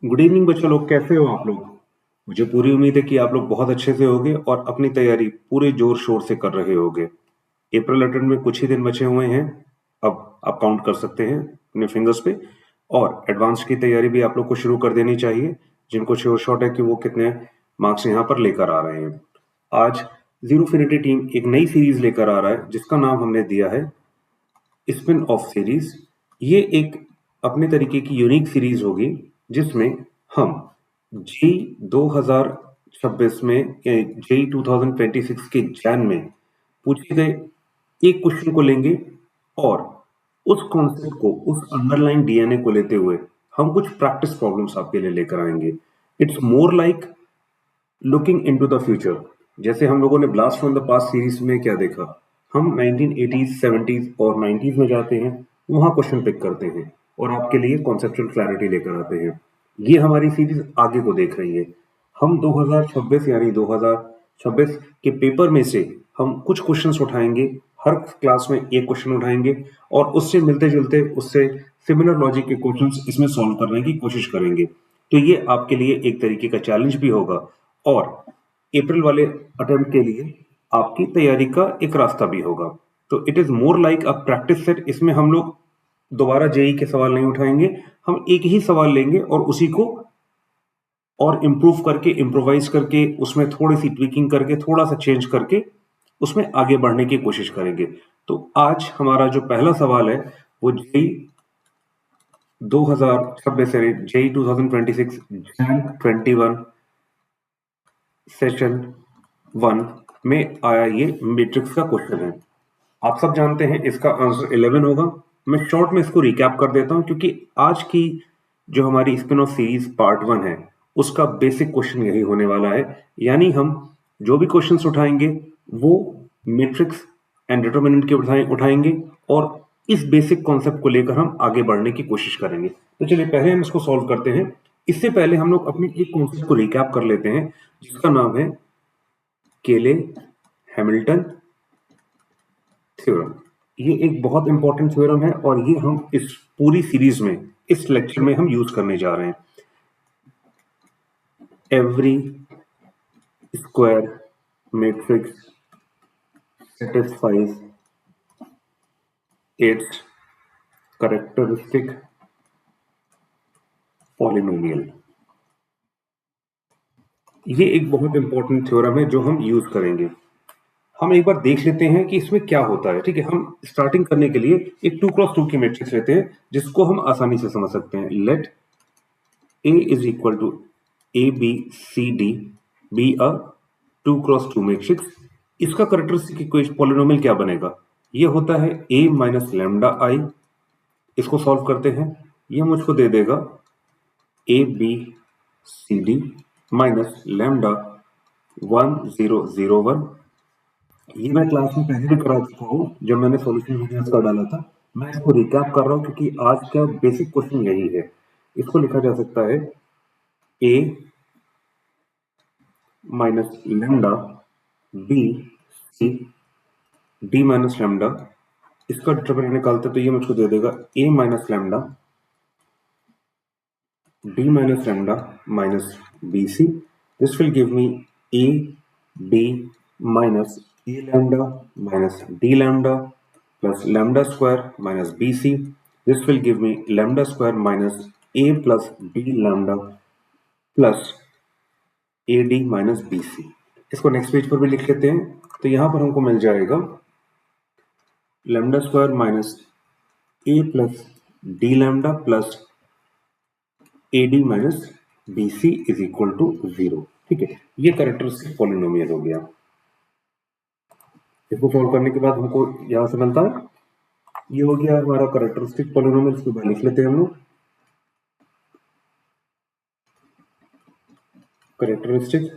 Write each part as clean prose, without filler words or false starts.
Good evening बच्चों लोग, कैसे हो आप लोग। मुझे पूरी उम्मीद है कि आप लोग बहुत अच्छे से होगे और अपनी तैयारी पूरे जोर शोर से कर रहे होगे। अप्रैल अटेम्प्ट में कुछ ही दिन बचे हुए हैं। अब आप काउंट कर सकते हैं अपने फिंगर्स पे। और एडवांस की तैयारी भी आप लोग को शुरू कर देनी चाहिए, जिनको श्योर शॉट है कि वो कितने मार्क्स यहाँ पर लेकर आ रहे हैं। आज जीरोफिनिटी टीम एक नई सीरीज लेकर आ रहा है जिसका नाम हमने दिया है स्पिन ऑफ सीरीज। ये एक अपने तरीके की यूनिक सीरीज होगी जिसमें हम जी 2026 में जी 2026 के जैन में पूछे गए एक क्वेश्चन को लेंगे और उस कॉन्सेप्ट को, उस अंडरलाइन डीएनए को लेते हुए हम कुछ प्रैक्टिस प्रॉब्लम्स आपके लिए लेकर आएंगे। It's more like looking into the future. जैसे हम लोगों ने blast from the past series में क्या देखा, हम 1980s 70s और 90s में जाते हैं, वहां क्वेश्चन पिक करते हैं और आपके लिए कॉन्सेप्चुअल क्लैरिटी लेकर आते हैं। ये हमारी सीरीज आगे को देख रही है। हम 2026 यानी 2026 के पेपर में से हम कुछ क्वेश्चंस उठाएंगे। हर क्लास में एक क्वेश्चन उठाएंगे और उससे मिलते जुलते, उससे सिमिलर लॉजिक के क्वेश्चंस इसमें सॉल्व करने की कोशिश करेंगे। तो ये आपके लिए एक तरीके का चैलेंज भी होगा और अप्रैल वाले अटेम्प्ट के लिए आपकी तैयारी का एक रास्ता भी होगा। तो it is more like a practice set. इसमें हम लोग दोबारा जेई के सवाल नहीं उठाएंगे, हम एक ही सवाल लेंगे और उसी को और इम्प्रूव करके, इम्प्रोवाइज करके, उसमें थोड़ी सी ट्विकिंग करके, थोड़ा सा चेंज करके उसमें आगे बढ़ने की कोशिश करेंगे। तो आज हमारा जो पहला सवाल है वो जेई 2026 यानी जेई 2026 जैन 21 सेशन 1 में आया ये मैट्रिक्स का क्वेश्चन है। आप सब जानते हैं इसका आंसर 11 होगा। मैं शॉर्ट में इसको रिकैप कर देता हूं क्योंकि आज की जो हमारी स्पिन ऑफ सीरीज पार्ट 1 है उसका बेसिक क्वेश्चन यही होने वाला है। यानी हम जो भी क्वेश्चंस उठाएंगे वो मैट्रिक्स एंड डिटरमिनेंट के उठाएंगे और इस बेसिक कॉन्सेप्ट को लेकर हम आगे बढ़ने की कोशिश करेंगे। तो चलिए पहले हम इसको सॉल्व करते हैं। इससे पहले हम लोग अपनी एक कॉन्सेप्ट को रिकैप कर लेते हैं जिसका नाम है केले हैमिल्टन थ्योरम। ये एक बहुत इंपॉर्टेंट थ्योरम है और ये हम इस पूरी सीरीज में, इस लेक्चर में हम यूज करने जा रहे हैं। Every square matrix satisfies its characteristic polynomial। ये एक बहुत इंपॉर्टेंट थ्योरम है जो हम यूज करेंगे। हम एक बार देख लेते हैं कि इसमें क्या होता है। ठीक है, हम स्टार्टिंग करने के लिए एक 2x2 की मैट्रिक्स लेते हैं जिसको हम आसानी से समझ सकते हैं। Let A is equal to ABCD be a 2x2 matrix. इसका कैरेक्टरिस्टिक पॉलिनोमियल क्या बनेगा? ये होता है A माइनस लैम्डा आई। इसको सॉल्व करते हैं, ये मुझको दे देगा ABCD माइनस लैम्डा 1001। ये मैं क्लास में पहले भी करा चुका हूँ जब मैंने सॉल्यूशन वीडियोस का डाला था। मैं इसको रिकैप कर रहा हूँ क्योंकि आज का बेसिक क्वेश्चन यही है। इसको लिखा जा सकता है A minus lambda B C D minus lambda. इसका डिटरमिनेंट निकालते तो ये मुझको दे देगा A minus lambda D minus lambda minus B C. This will give me A B minus A lambda minus D lambda plus lambda square minus bc. This will give me lambda square minus a plus d lambda plus ad minus bc। इसको next page पर भी लिख लेते हैं। तो यहां पर हमको मिल जाएगा lambda square minus a plus d lambda plus ad minus bc is equal to 0। ठीक है, ये कैरेक्टरिस्टिक पॉलिनोमियल हो गया। इसको सॉल्व करने के बाद हमको यहां से मिलता है, ये हो गया हमारा कैरेक्टरिस्टिक पॉलिनोमियल। इसको बाहर लिख लेते हैं हम लोग। कैरेक्टरिस्टिक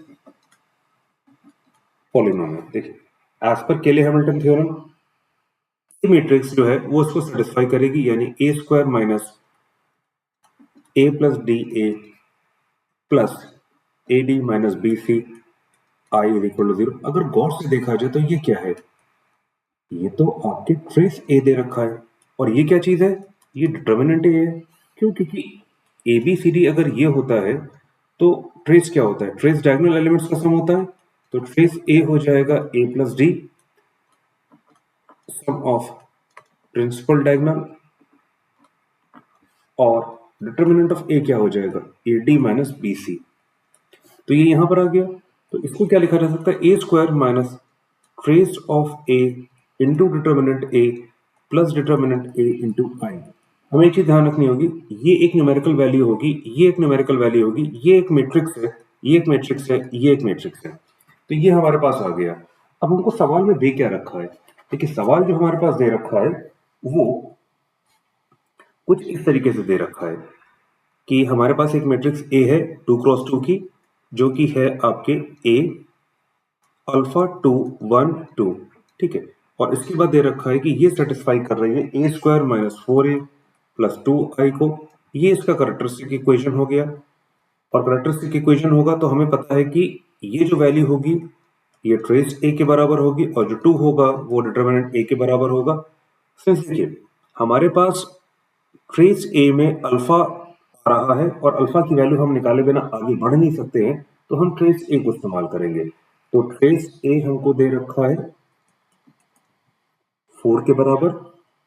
पॉलिनोमियल देखिए, एज पर केले हैमिल्टन थ्योरम मैट्रिक्स जो है वो इसको सेटिस्फाई करेगी, यानी A square minus A plus D A plus A D minus B C I is equal to 0। अगर गौर से देखा जाए तो ये क्या है? ये तो आपके ट्रेस ए दे रखा है और ये क्या चीज है? ये डिटर्मिनेंट ए है। क्यों? क्योंकि ए बी सी डी अगर ये होता है तो ट्रेस क्या होता है? ट्रेस डायगोनल एलिमेंट्स का सम होता है। तो ट्रेस ए हो जाएगा A plus D, sum of principal diagonal, और डिटर्मिनेंट ऑफ ए क्या हो जाएगा? A D minus B C. तो ये यहां पर आ गया। तो इसको क्या लिखा जा सकता है? A square minus trace of A into determinant A plus determinant A into I. हमें एक चीज ध्यान रखनी होगी, ये एक न्यूमेरिकल वैल्यू होगी, ये एक न्यूमेरिकल वैल्यू होगी, ये एक मैट्रिक्स है, ये एक मैट्रिक्स है, ये एक मैट्रिक्स है। तो ये हमारे पास आ गया। अब हमको सवाल में दे क्या रखा है? देखिए सवाल जो हमारे पास दे रखा है वो कुछ इस तरीके से दे रखा है कि हमारे पास एक मैट्रिक्स ए है 2 क्रॉस 2 की, जो कि है आपके ए अल्फा 2 1 2, ठीक है। और इसके बाद दे रखा है कि ये सेटिस्फाई कर रही है A square minus 4a plus 2i को। ये इसका कैरेक्टरिस्टिक इक्वेशन हो गया। और कैरेक्टरिस्टिक इक्वेशन होगा तो हमें पता है कि ये जो वैल्यू होगी ये ट्रेस ए के बराबर होगी, और जो 2 होगा वो डिटर्मिनेंट ए के बराबर होगा। सिंस देखिए हमारे पास ट्रेस ए में अल्फा आ रहा है और अल्फा की वैल्यू हम निकाले बिना आगे बढ़ नहीं सकते हैं, तो हम ट्रेस ए को इस्तेमाल करेंगे। तो ट्रेस ए हमको दे रखा है 4 के बराबर।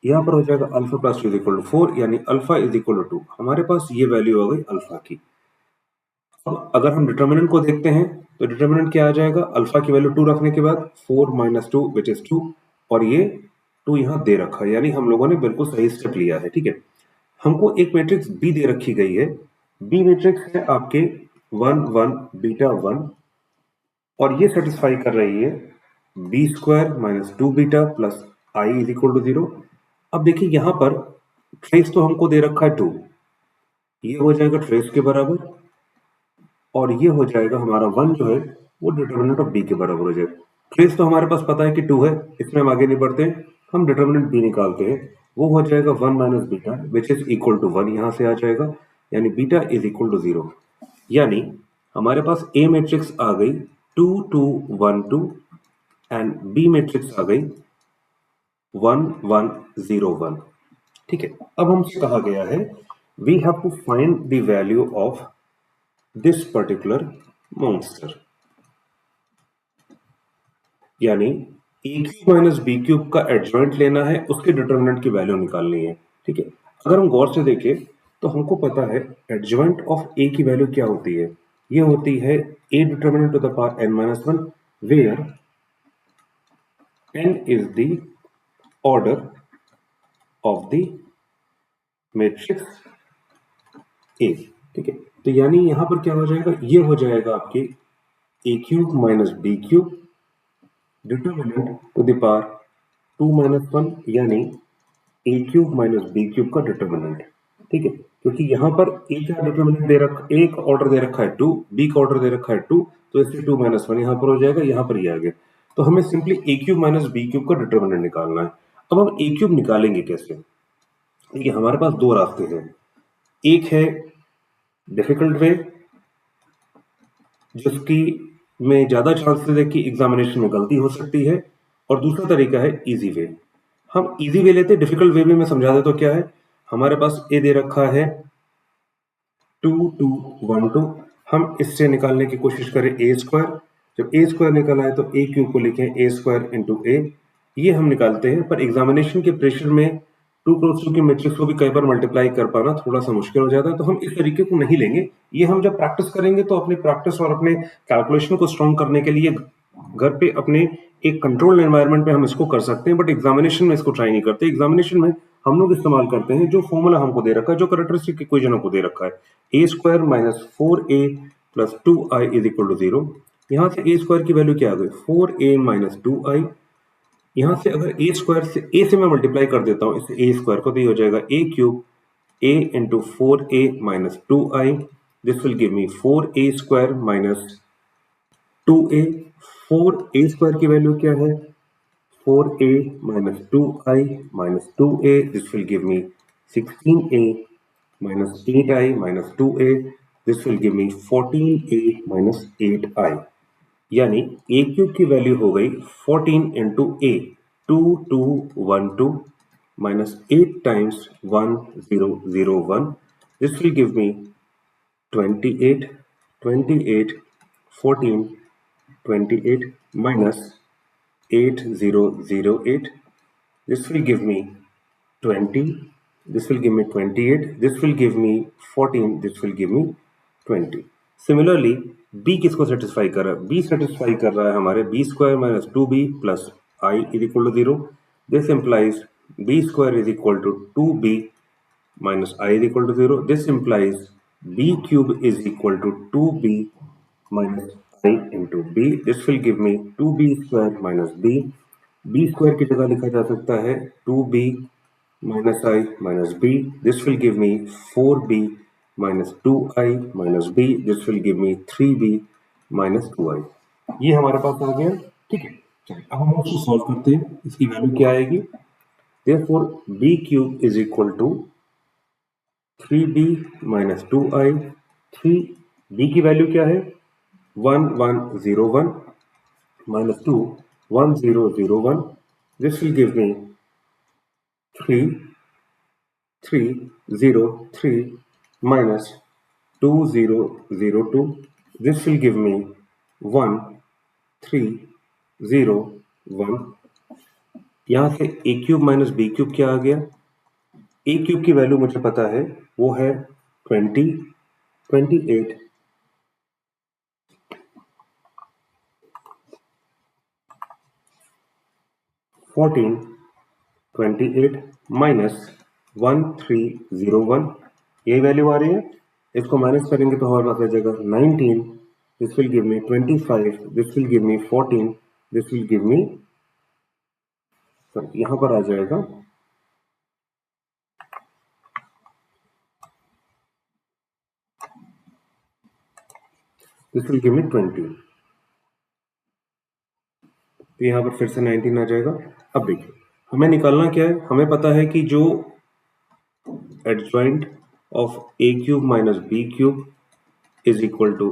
यहां पर हो जाएगा alpha plus 2 is equal to 4, यानी अल्फा इज इक्वल टू 2। हमारे पास ये वैल्यू आ गई अल्फा की। अब अगर हम डिटर्मिनेंट को देखते हैं तो डिटर्मिनेंट क्या आ जाएगा? अल्फा की वैल्यू 2 रखने के बाद 4 माइनस 2 विच इज 2, और ये 2 यहां दे रखा है, यानी हम लोगों ने बिल्कुल सही स्टेप लिया है, ठीक है। हमको एक मैट्रिक्स बी दे रखी गई है। बी मैट्रिक्स है आपके 1 1 बीटा 1, और ये सेटिस्फाई कर रही है B square minus 2 beta plus I is equal to 0। अब देखिए यहां पर ट्रेस तो हमको दे रखा है 2, ये हो जाएगा ट्रेस के बराबर, और ये हो जाएगा हमारा 1 जो है वो डिटर्मिनेंट ऑफ बी के बराबर हो जाएगा। ट्रेस तो हमारे पास पता है कि 2 है, इसमें हम आगे नहीं बढ़ते हैं, हम डिटर्मिनेंट बी निकालते हैं। वो हो जाएगा 1 minus beta which is equal to 1, यहां से आ जाएगा, यानी बीटा इज इक्वल टू 0। यानी हमारे पास ए मैट्रिक्स आ गई 2 2 1 2, एंड बी मैट्रिक्स आ गई 1 1 0 1, ठीक है। अब हमसे कहा गया है we have to find the value of this particular monster, यानी A cube minus B cube का एडजॉइंट लेना है, उसके डिटर्मिनेंट की वैल्यू निकालनी है, ठीक है। अगर हम गौर से देखें तो हमको पता है एडजॉइंट ऑफ ए की वैल्यू क्या होती है? ये होती है A determinant to the power n minus 1, where n is the order of the matrix A, ठीक है। तो यानी यहां पर क्या हो जाएगा? ये हो जाएगा आपके A cube minus B cube determinant to the power 2 minus 1, यानी A cube minus B cube का डिटर्मिनेंट, ठीक है। क्योंकि यहां पर ए का डिटर्मिनेंट दे रखा, ए का ऑर्डर दे रखा है 2, बी का ऑर्डर दे रखा है 2, तो इससे 2 माइनस 1 यहां पर हो जाएगा, यहां पर ये आ गया। तो हमें सिंपली ए क्यूब माइनस बी क्यूब का डिटर्मिनेंट निकालना है। अब हम ए क्यूब निकालेंगे कैसे? देखिए हमारे पास दो रास्ते हैं। एक है डिफिकल्ट वे, जिसकी में ज्यादा चांसेस है कि एग्जामिनेशन में गलती हो सकती है, और दूसरा तरीका है इजी वे। हम इजी वे लेते हैं, डिफिकल्ट वे में मैं समझा देता हूं क्या है। हमारे पास ए दे रखा है 2 2 1 2, हम इससे निकालने की कोशिश करें ए स्क्वायर। जब ए स्क्वायर निकल आए तो ए क्यूब को लिखें ए स्क्वायर इंटू ए, ये हम निकालते हैं। पर एग्जामिनेशन के प्रेशर में 2 क्रॉस 2 की मैट्रिक्स को भी कई बार मल्टीप्लाई कर पाना थोड़ा सा मुश्किल हो जाता है, तो हम इस तरीके को नहीं लेंगे। ये हम जब प्रैक्टिस करेंगे तो अपनी प्रैक्टिस और अपने कैलकुलेशन को स्ट्रॉन्ग करने के लिए घर पे अपने एक कंट्रोल्ड एनवायरनमेंट में हम इसको कर सकते हैं, बट एग्जामिनेशन में इसको ट्राई नहीं करते। एग्जामिनेशन में हम लोग इस्तेमाल करते हैं जो फॉर्मूला हमको दे रखा है, जो कैरेक्टरिस्टिक इक्वेशन हमको दे रखा है, A square minus 4a plus 2i is equal to 0। यहां से ए स्क्वायर की वैल्यू क्या आ गई? 4a minus 2i। यहां से अगर ए स्क्वायर से ए से मैं मल्टीप्लाई कर देता हूं इससे ए स्क्वायर को, तो ये हो जाएगा A cube a into 4a minus 2i, this will give me 4a square minus 2a। 4a square की वैल्यू क्या है? 4a minus 2i minus 2a, this will give me 16a minus 8i minus 2a, this will give me 14a minus 8i। यानी a cube की value हो गई 14 into a, 2 2 1 2 minus 8 times 1 0 0 1, This will give me 28, 28, 14, 28 minus 8008. This will give me 20. This will give me 28. This will give me 14. This will give me 20. Similarly, b किसको satisfy कर रहा है? b satisfy कर रहा है हमारे b square minus 2b plus I is equal to 0. This implies b square is equal to 2b minus I is equal to 0. This implies b cube is equal to 2b minus I into b. This will give me 2b square minus b. b square की जगह लिखा जा सकता है 2b minus I minus b. This will give me 4b minus 2I minus b. This will give me 3b minus 2I. ये हमारे पास आ गया. ठीक है, चलिए अब हम उसको सॉल्व करते हैं. इसकी वैल्यू क्या आएगी? Therefore b cube is equal to 3b minus 2i. 3b की वैल्यू क्या है? 1101 minus 2 1001. This will give me 3303 minus 2002. This will give me 1301. यहां से a cube minus b cube क्या आ गया? a क्यूब की वैल्यू मुझे पता है, वो है 20, 28, 14, 28 माइनस 1301. ये वैल्यू आ रही है. इसको माइनस करेंगे तो हमारे पास आ जाएगा 19. This will give me 25. This will give me 14. This will give मी, यहां पर आ जाएगा दिस विल गिव मी 20. तो यहां पर फिर से 19 आ जाएगा. अब देखिए हमें निकालना क्या है. हमें पता है कि जो adjoint of a cube minus b cube is equal to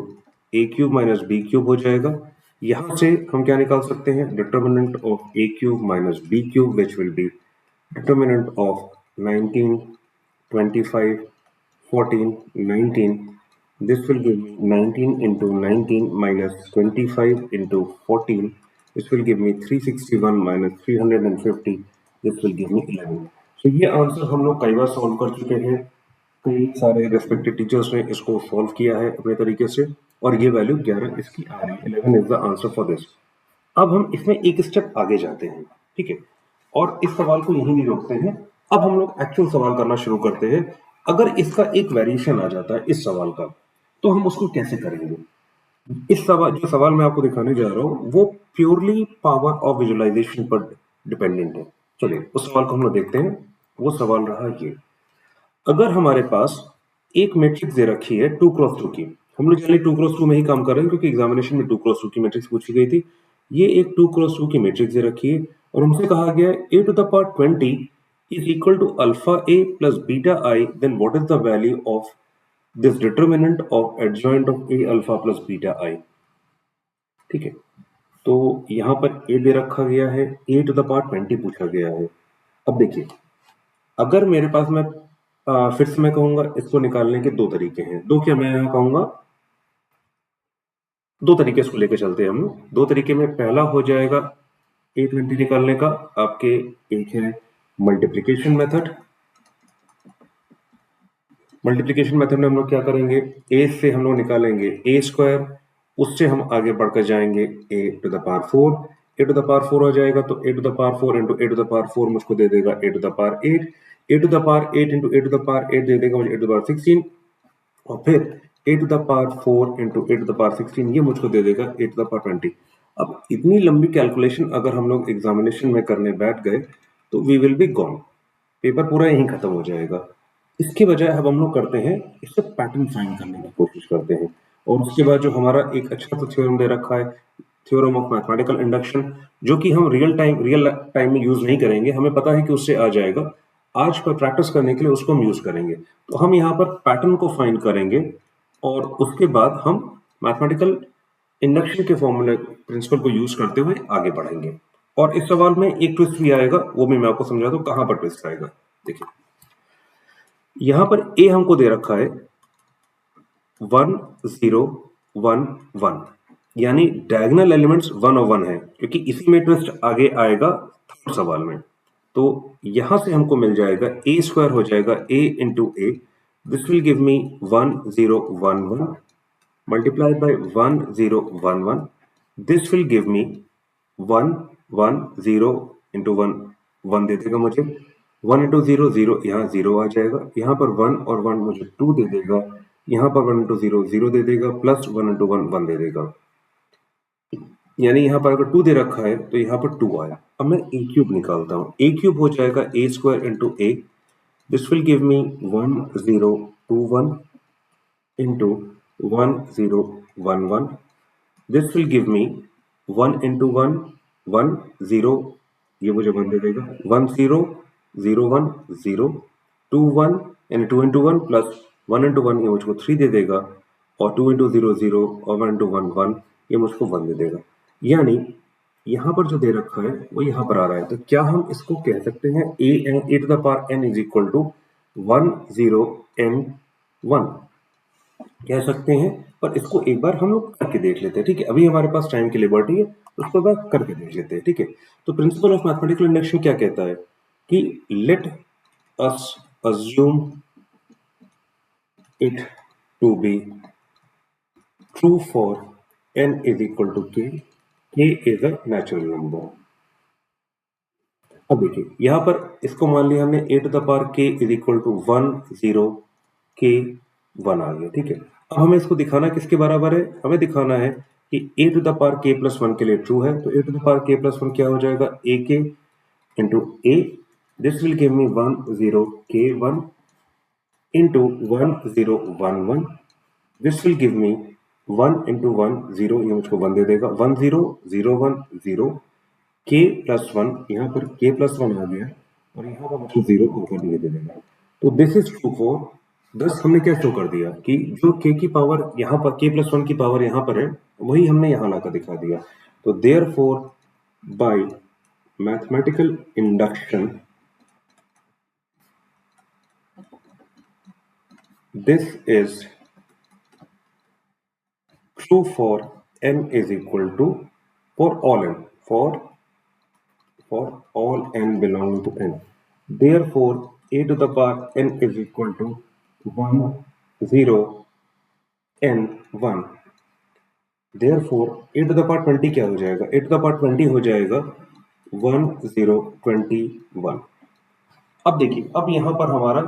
a cube minus b cube हो जाएगा. यहां से हम क्या निकाल सकते हैं? Determinant of a cube minus b cube which will be determinant of 19, 25, 14, 19. This will give me 19 into 19 minus 25 into 14. This will give me 361 minus 350. This will give me 11. So ये आंसर हम लोग कई बार सॉल्व कर चुके हैं. कई सारे respected teachers ने इसको सॉल्व किया है अपने तरीके से और ये वैल्यू 11 इसकी आ रही है. 11 is the answer for this. अब हम इसमें एक स्टेप आगे जाते हैं. ठीक है, और इस सवाल को यहीं नहीं रोकते हैं. अब हम लोग एक्चुअल सवाल करना शुरू करते हैं. अगर इसका एक वेरिएशन आ जाता है इस सवाल का, तो हम उसको कैसे करेंगे? इस सवाल, जो सवाल मैं आपको दिखाने जा रहा हूं, वो प्योरली पावर ऑफ विजुअलाइजेशन पर डिपेंडेंट है. चलिए उस सवाल को हम लोग देखते हैं. वो सवाल रहा ये. अगर हमारे पास एक मैट्रिक्स दे रखी है 2x2 की, हम लोग चलिए 2x2 में ही काम कर रहे हैं क्योंकि एग्जामिनेशन में 2x2 की मैट्रिक्स पूछी गई थी. ये एक 2x2 की मैट्रिक्स दे रखी है और हमसे कहा गया है a to the power 20 is equal to alpha a plus beta I. Then what is the value of this determinant of adjoint of a alpha plus beta I? ठीक है, तो यहां पर a दे रखा गया है, a to the power 20 पूछा गया है. अब देखिए, अगर मेरे पास मैं फिर से मैं कहूंगा इसको निकालने के दो तरीके हैं. दो क्या, मैं यहां कहूंगा दो तरीके इसको लेकर चलते हैं हम. दो तरीके में पहला हो जाएगा a20 निकालने का. आपके एक है मल्टीप्लीकेशन मेथड. मल्टीप्लीकेशन मेथड में हम लोग क्या करेंगे? a से हम लोग निकालेंगे a स्क्वायर, उससे हम आगे बढ़कर जाएंगे a to the power 4. a to the power 4 हो जाएगा तो a to the power 4 into a to the power 4 मुझको दे देगा a to the power 8. a to the power 8 into a to the power 8 दे देगा मुझे a टू द पावर 16. और फिर a to the power 4 into a to the power 16 ये मुझको दे देगा a टू द पावर 20. अब इतनी लंबी कैलकुलेशन अगर हम लोग एग्जामिनेशन में करने बैठ गए तो we will be gone. Paper पूरा यहीं खत्म हो जाएगा. इसके बजाय अब हम लोग करते हैं, इससे पैटर्न फाइंड करने की कोशिश करते हैं. और उसके बाद जो हमारा एक अच्छा सा थ्योरम दे रखा है, थ्योरम ऑफ मैथमेटिकल इंडक्शन, जो कि हम रियल टाइम में यूज नहीं करेंगे, हमें पता है कि उससे आ जाएगा. आज पर प्रैक्टिस करने के लिए उसको हम यूज करेंगे. तो हम यहाँ पर पैटर्न को फाइंड करेंगे और उसके बाद हम मैथमेटिकल इंडक्शन के फॉर्मूले प्रिंसिपल को यूज करते हुए आगे बढ़ेंगे. और इस सवाल में एक ट्विस्ट भी आएगा, वो भी मैं आपको समझा दूं कहां पर ट्विस्ट आएगा. देखिए, यहां पर ए हमको दे रखा है 1 0 1 1, यानी डायगोनल एलिमेंट्स 1 और 1 है, क्योंकि इसी में ट्विस्ट आगे आएगा थर्ड सवाल में। तो यहां से हमको मिल जाएगा ए स्क्वायर हो जाएगा a into A, this will give me 1 0 1 1 multiplied by 1 0 1 1, this will give me 1 1 0 into 1 1 दे देगा मुझे, 1 into 0 0, यहाँ 0 आ जाएगा, यहाँ पर 1 और 1 मुझे 2 दे देगा, यहाँ पर 1 into 0 0 दे देगा, प्लस 1 into 1 1 दे देगा, यानी यहाँ पर अगर 2 दे रखा है तो यहाँ पर 2 आया। अब मैं ए क्यूब निकालता हूँ, ए क्यूब हो जाएगा A square into A, this will give me 1 0 2 1 into 1 0 1 1, this will give me 1 into 1 1 0, ये मुझे 1 दे देगा, 1 0 0 1 0 2 1, यानी 2 into 1 प्लस 1 into 1 ये मुझको 3 दे देगा, और 2 into 0 0 और 1 into 1 1, ये मुझको 1 दे देगा। यानी यहाँ पर जो दे रखा है वो यहाँ पर आ रहा है, तो क्या हम इसको कह सकते हैं A to the power n is equal to 1 0 n 1 कह सकते हैं, पर इसको एक बार हम लोग करके देख लेते हैं, ठीक है। अभी हमारे पास टाइम की लिबर्टी है, उसको एक बार करके देख लेते हैं, ठीक है। तो प्रिंसिपल ऑफ मैथमेटिकल इंडक्शन क्या कहता है कि let us assume it to be true for n is equal to k is a natural number. अब देखिए यहां पर इसको मान लिया हमने a to the power k is equal to 1 0 k 1 आ गया, ठीक है। अब हमें इसको दिखाना किसके बराबर है, हमें दिखाना है कि a to the power k plus 1 के लिए ट्रू है, तो a to the power k plus 1 क्या हो जाएगा, a k into a, this will give me 1 0 k 1 into 1 0 1 1, this will give me 1 into 1 0, ये मुझको 1 दे देगा, 1 0 0 1 0 k प्लस 1, यहाँ पर k प्लस 1 आ गया और यहाँ पर मुझको 0 ऊपर दे देगा। तो दिस इज ट्रू फॉर, दस हमने क्या शो कर दिया कि जो k की पावर यहाँ पर k प्लस 1 की पावर यहाँ पर है वही हमने यहाँ लाकर दिखा दिया। तो therefore by mathematical induction this is true for n is equal to for all n, for all n belonging to n. Therefore, a to the power n is equal to 1 0 n 1. Therefore, a to the power 20 क्या हो जाएगा, a to the power 20 हो जाएगा 1 0 21। अब देखिए, अब यहां पर हमारा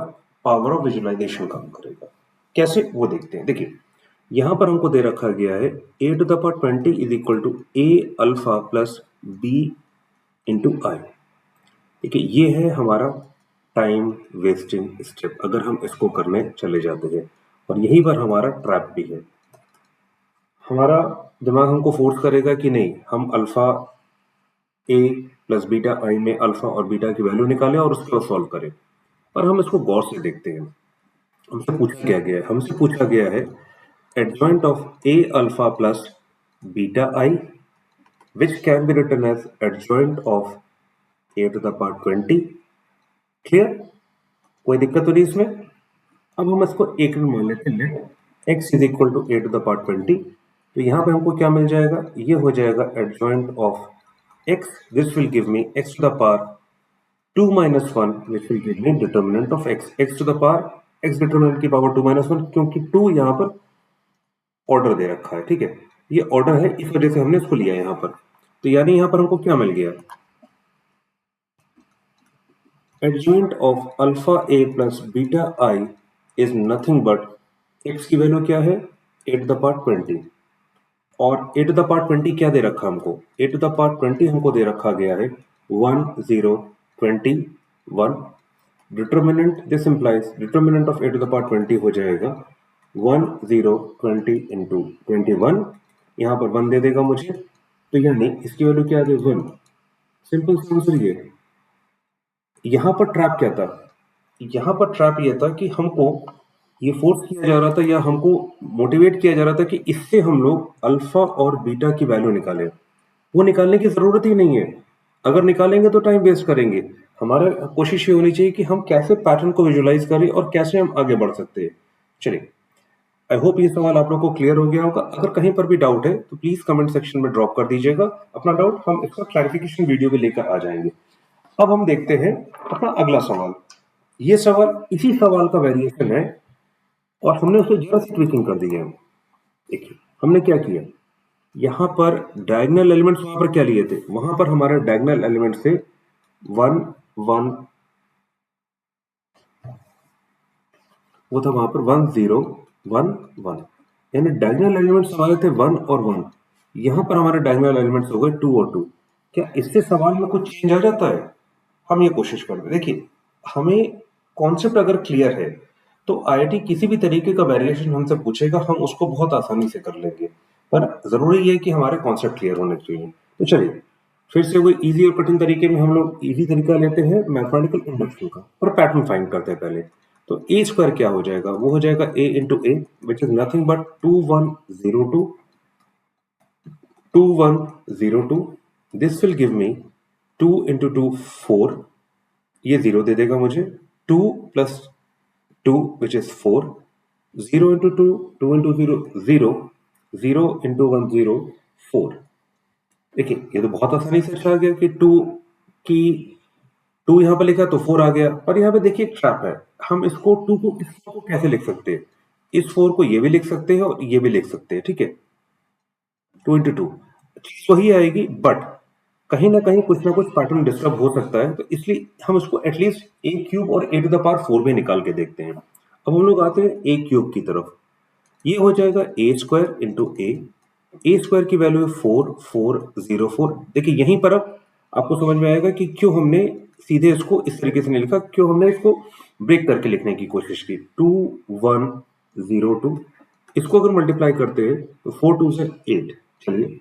पावर ऑफ विजुअलाइजेशन काम करेगा, कैसे वो देखते हैं। देखिए यहां पर हमको दे रखा गया है a to the power 20 is equal to a alpha plus b into I, ठीक है। ये है हमारा टाइम वेस्टिंग स्टेप, अगर हम इसको करने चले जाते हैं, और यहीं पर हमारा ट्रैप भी है। हमारा दिमाग हमको फोर्स करेगा कि नहीं, हम अल्फा ए प्लस बीटा आई में अल्फा और बीटा की वैल्यू निकालें और उसको सॉल्व करें, पर हम इसको गौर से देखते हैं। हमसे पूछा क्या गया है, हमसे पूछा गया है adjoint of A alpha plus beta I which can be written as adjoint of a to the power 20। Clear, कोई दिक्कत तो नहीं इसमें। अब हम इसको एक में मान लेते हैं, let x is equal to a to the power 20, तो यहाँ पे हमको क्या मिल जाएगा, ये हो जाएगा adjoint of x, this will give me x to the power 2 minus 1 which will give me determinant of x to the power x determinant की पावर 2 माइनस 1, क्योंकि 2 यहाँ पर ऑर्डर दे रखा है, ठीक है, ये ऑर्डर है, इस वजह से हमने इसको लिया यहाँ पर। तो यानी यहाँ पर हमको क्या मिल गया, adjoint of alpha A plus beta I is nothing but x की वैल्यू क्या है, a टू द पावर 20, और a टू द पावर 20 क्या दे रखा हमको, a टू द पावर 20 हमको दे रखा गया है 1 0 21। Determinant, this implies determinant of a to the power 20 हो जाएगा 1 0 20 इंटू 21, यहाँ पर 1 दे देगा मुझे, तो यानी इसकी वैल्यू क्या आ गई 1। सिंपल सा आंसर ये। यहां पर ट्रैप क्या था, यहां पर ट्रैप ये था कि हमको ये फोर्स किया जा रहा था या हमको मोटिवेट किया जा रहा था कि इससे हम लोग अल्फा और बीटा की वैल्यू निकालें। वो निकालने की जरूरत ही नहीं है, अगर निकालेंगे तो टाइम वेस्ट करेंगे, हमारा कोशिश ये होनी चाहिए कि हम कैसे पैटर्न को विजुअलाइज करें और कैसे हम आगे बढ़ सकते हैं। चलिए, आई होप ये सवाल आप लोग को क्लियर हो गया होगा। अगर कहीं पर भी डाउट है तो प्लीज कमेंट सेक्शन में ड्रॉप कर दीजिएगा अपना डाउट, हम इसका क्लैरिफिकेशन वीडियो में लेकर आ जाएंगे। अब हम देखते हैं अपना अगला सवाल। ये सवाल इसी सवाल का वेरिएशन है और हमने उसे जरा सी ट्विकिंग कर दी है। देखिए हमने क्या किया, यहां पर डायगोनल एलिमेंट्स वहां पर क्या लिए थे, वहां पर हमारे डायगोनल एलिमेंट्स थे 1 1, वो था वहां पर 1 0 1 1, यानी डायगोनल एलिमेंट्स हमारे थे 1 और 1। यहां पर हमारे डायगोनल एलिमेंट्स हो गए 2 और 2। क्या इससे सवाल में कुछ चेंज आ जाता है? हम ये कोशिश करते हैं। देखिए हमें कॉन्सेप्ट अगर क्लियर है तो आईआईटी किसी भी तरीके का वेरिएशन हमसे पूछेगा, हम उसको बहुत आसानी से कर लेंगे, पर जरूरी है कि हमारे कॉन्सेप्ट क्लियर होने चाहिए। तो चलिए फिर से वही इजी और कठिन तरीके में हम लोग इजी तरीका लेते हैं मैथमेटिकल इंडक्शन का और पैटर्न फाइंड करते हैं पहले। तो ए स्क्वायर क्या हो जाएगा, वो हो जाएगा a into A which is nothing but 2102 2102। This will give me 2 into 2 4, ये 0 दे देगा मुझे, 2 plus 2 which is 4, 0 into 2 2 into 0 0, 0 into 1 0 4। देखिए ये तो बहुत आसानी से अच्छा आ गया कि 2 की 2 यहां पर लिखा तो 4 आ गया, पर यहां पे देखिए एक ट्रैप है। हम इसको 2 को इस 4 को कैसे लिख सकते हैं, इस 4 को ये भी लिख सकते हैं और ये भी लिख सकते हैं, ठीक है। 2 इंटू 2 चीज वही आएगी, बट कहीं ना कहीं कुछ ना कुछ पैटर्न डिस्टर्ब हो सकता है, तो इसलिए हम उसको एटलीस्ट ए क्यूब और ए टू द पावर 4 में निकाल के देखते हैं। अब हम लोग आते हैं ए क्यूब की तरफ। ये हो जाएगा A square into A square की वैल्यू है 4404। देखिए यहीं पर अब आपको समझ में आएगा कि क्यों हमने सीधे इसको इस तरीके से नहीं लिखा, क्यों हमने इसको ब्रेक करके लिखने की कोशिश की। 2102, इसको अगर मल्टीप्लाई करते हैं तो 4 2 से 8। चलिए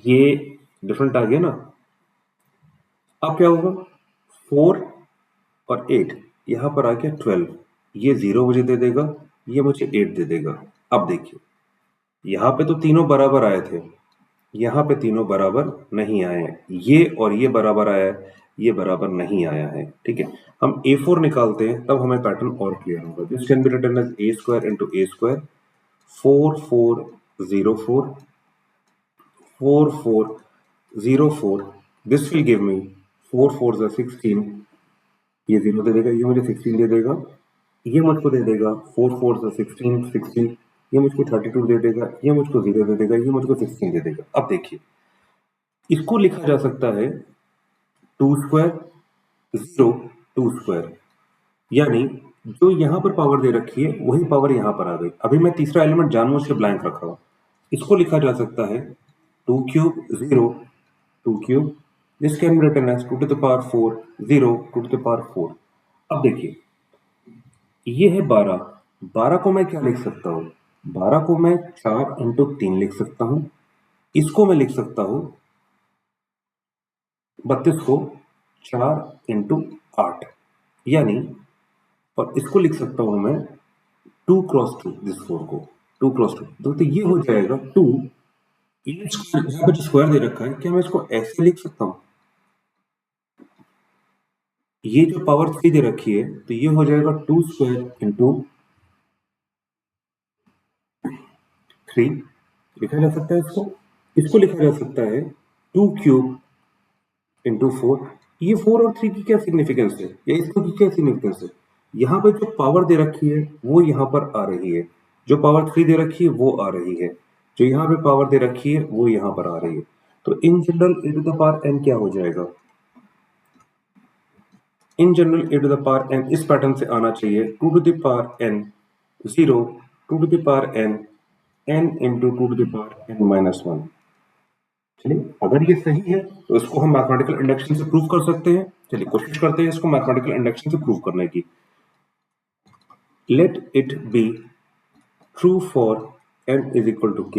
ये डिफरेंट आ गया ना। अब क्या होगा, 4 और 8 यहां पर आ गया 12, ये 0 मुझे दे देगा, ये मुझे 8 दे देगा। अब देखिए यहां पे तो तीनों बराबर आए थे, यहां पे तीनों बराबर नहीं आए हैं, ये और ये बराबर आया है, ये बराबर नहीं आया है, ठीक है। हम a4 निकालते हैं तब हमें पैटर्न और क्लियर होगा। This can be written as a square into a square 4404 4404। This will give me 4 4 16, ये 0 दे देगा, ये मुझे 16 दे देगा, ये मुझको दे देगा 4 4 16 16, ये मुझको 32 दे देगा, ये मुझको 0 दे देगा, ये मुझको 16 दे देगा। अब देखिए इसको लिखा जा सकता है 2 स्क्वायर 0 2 स्क्वायर, यानी जो यहां पर पावर दे रखी है वही पावर यहां पर आ गई। अभी मैं तीसरा एलिमेंट जानबूझ के ब्लैंक रखा हुआ, इसको लिखा जा सकता है 2 cube 0 2 cube, this can be written as 2 to the power 4 0 2 to the power 4। अब देखिए ये है 12, 12 को मैं क्या लिख सकता हूं, 12 को मैं 4 इंटू 3 लिख सकता हूं, इसको मैं लिख सकता हूं 32 को 4 इंटू 8, यानी और इसको लिख सकता हूं मैं 2 क्रॉस 2, दिस 4 को 2 क्रॉस 2, तो ये हो जाएगा 2 स्क्वायर। यहाँ पर जो स्क्वायर दे रखा है क्या मैं इसको ऐसे लिख सकता हूं, ये जो पावर 3 दे रखी है तो ये हो जाएगा 2 स्क्वायर इंटू 3, लिखा जा सकता है इसको लिखा जा सकता है 2 क्यूब इंटू 4। ये 4 और 3 की क्या सिग्निफिकेंस है, या इसको की क्या सिग्निफिकेंस है, यहाँ पे जो पावर दे रखी है वो यहाँ पर आ रही है, जो पावर 3 दे रखी है वो आ रही है, जो यहाँ पे पावर दे रखी है वो यहाँ पर आ रही है। तो in general A to the power N क्या हो जाएगा, in general A to the power N इस पैटर्न से आना चाहिए 2 to the power N 0 2 to the power N n into 2 to the power n minus 1। चलिए अगर ये सही है तो इसको हम मैथमेटिकल इंडक्शन से प्रूव कर सकते हैं। चलिए कोशिश करते हैं इसको मैथमेटिकल इंडक्शन से प्रूव करने की। Let it be true for n is equal to k,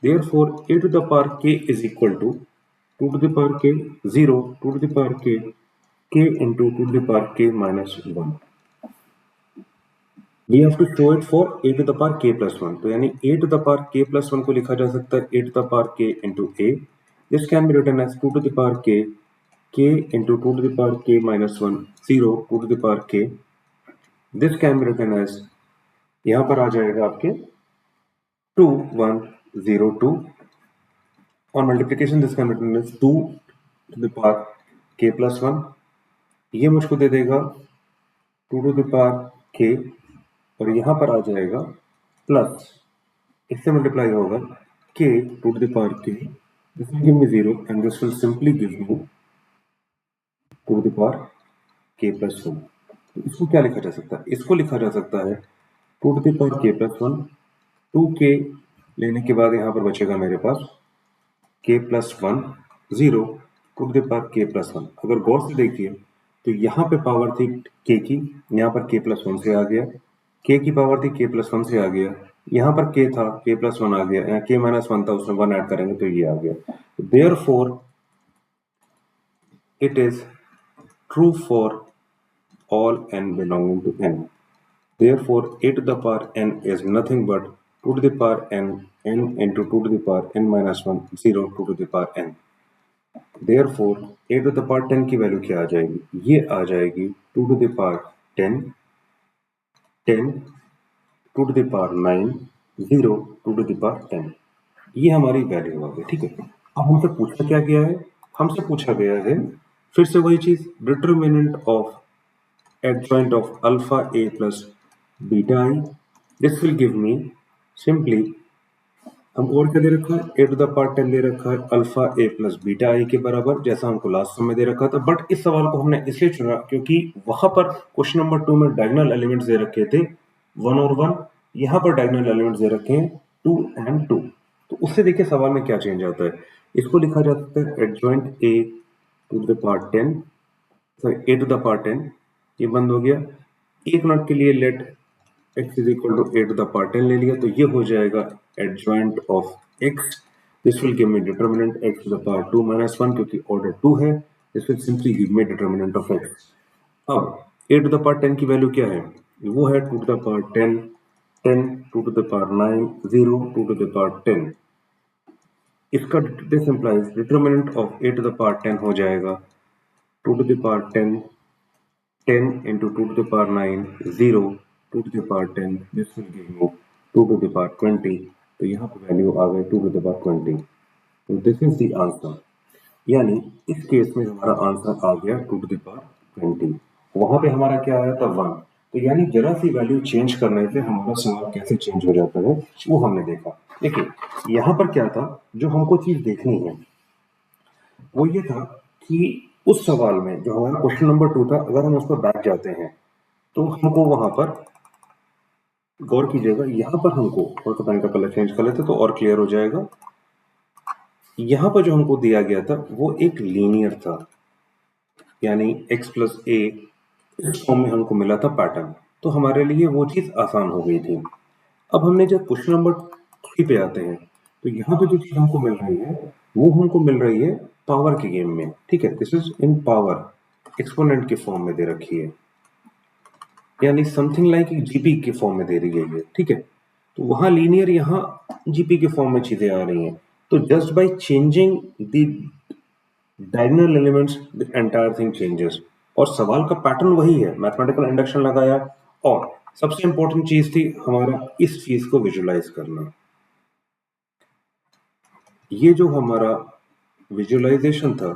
therefore a to the power k is equal to 2 to the power k 0 2 to the power k k into 2 to the power k minus 1। We have to show it for a to the power k plus 1, तो यानी a to the power k plus 1 को लिखा जा सकता है a to the power k into a। This can be written as 2 to the power k k into 2 to the power k minus 1 0 2 to the power k. This can be written as, यहाँ पर आ जाएगा आपके 2 1 0 2. On multiplication this can be written as 2 to the power k plus 1. ये मुझको दे देगा 2 to the power k और यहाँ पर आ जाएगा प्लस, इससे मल्टीप्लाई होगा k 2 to the power k. This will give me 0 and this will simply give me 2 to the power k plus 1. इसको क्या लिखा जा सकता है? इसको लिखा जा सकता है 2 to the power k plus 1. 2k लेने के बाद यहाँ पर बचेगा मेरे पास k plus 1 0 2 to the power k plus 1. अगर गौर से देखिए तो यहाँ पे पावर थी k की, यहाँ पर k plus 1 से आ गया, k की पावर थी k plus 1 से आ गया, यहाँ पर k था k plus 1 आ गया, यहाँ k minus 1 था उसमें 1 ऐड करेंगे तो ये आ गया. Therefore it is true for all n belonging to n. Therefore a to the power n is nothing but 2 to the power n into 2 to the power n minus 1 0 2 to the power n. Therefore a to the power 10 की value क्या आ जाएगी? ये आ जाएगी 2 to the power 10 10 2 to the power 9 0 2 to the power 10. ये हमारी value आ गई. ठीक है, अब हमसे पूछा क्या गया है? हमसे पूछा गया है फिर से वही चीज, determinant of adjoint of alpha a plus beta I. This will give me simply, हमको और क्या दे रखा है? a to the power 10 दे रखा है alpha a plus beta i के बराबर, जैसा हमको लास्ट समय दे रखा था. बट इस सवाल को हमने इसलिए चुना क्योंकि वहां पर क्वेश्चन नंबर 2 में डायगोनल एलिमेंट्स दे रखे थे 1 और 1, यहाँ पर डायगोनल एलिमेंट्स दे रखे हैं 2 and 2. तो उससे देखिए सवाल में क्या चेंज आता है. इसको लिखा जा सकता है adjoint a to the power 10, sorry a to the power 10, ये बंद हो गया. एक मिनट के लिए let x is equal to a to the power 10 ले लिया तो ये हो जाएगा adjoint of x. This will give me determinant x to the power 2 minus 1 क्योंकि ऑर्डर 2 है. This will simply give me determinant of x. अब a to the power 10 की वैल्यू क्या है? वो है 2 to the power 10 10 2 to the power 9 0 2 to the power 10. इसका this implies determinant of a to the power 10 हो जाएगा 2 to the power 10 10 into 2 to the power 9 0 2 to the power 10. This will give me 2 to the power 20. तो यहाँ पर value आ गई 2 to the power 20. तो this is the answer. यानी इस case में हमारा आंसर आ गया 2 to the power 20. वहां पे हमारा क्या आया था 1. तो यानी जरा सी वैल्यू चेंज करने से हमारा सवाल कैसे चेंज हो जाता है वो हमने देखा. देखिए यहाँ पर क्या था, जो हमको चीज देखनी है वो ये था कि उस सवाल में जो हमारा क्वेश्चन नंबर 2 था, अगर हम उस पर बैठ जाते हैं तो हमको वहां पर गौर कीजिएगा, यहाँ पर हमको और तो पेन का कलर चेंज कर लेते तो और क्लियर हो जाएगा. यहाँ पर जो हमको दिया गया था वो एक लीनियर था, यानी x प्लस a इस फॉर्म में हमको मिला था पैटर्न, तो हमारे लिए वो चीज आसान हो गई थी. अब हमने जब क्वेश्चन नंबर 3 पे आते हैं तो यहाँ पे जो चीज हमको मिल रही है वो हमको मिल रही है पावर के गेम में. ठीक है, this is in power, exponent के फॉर्म में दे रखी है, यानी समथिंग लाइक जीपी के फॉर्म में दे रही है ये. ठीक है, तो वहां लीनियर, यहाँ जीपी के फॉर्म में चीजें आ रही हैं. तो just by changing the diagonal elements the entire thing changes. और सवाल का पैटर्न वही है, मैथमेटिकल इंडक्शन लगाया और सबसे इंपॉर्टेंट चीज थी हमारा इस चीज को विजुलाइज करना. ये जो हमारा विजुअलाइजेशन था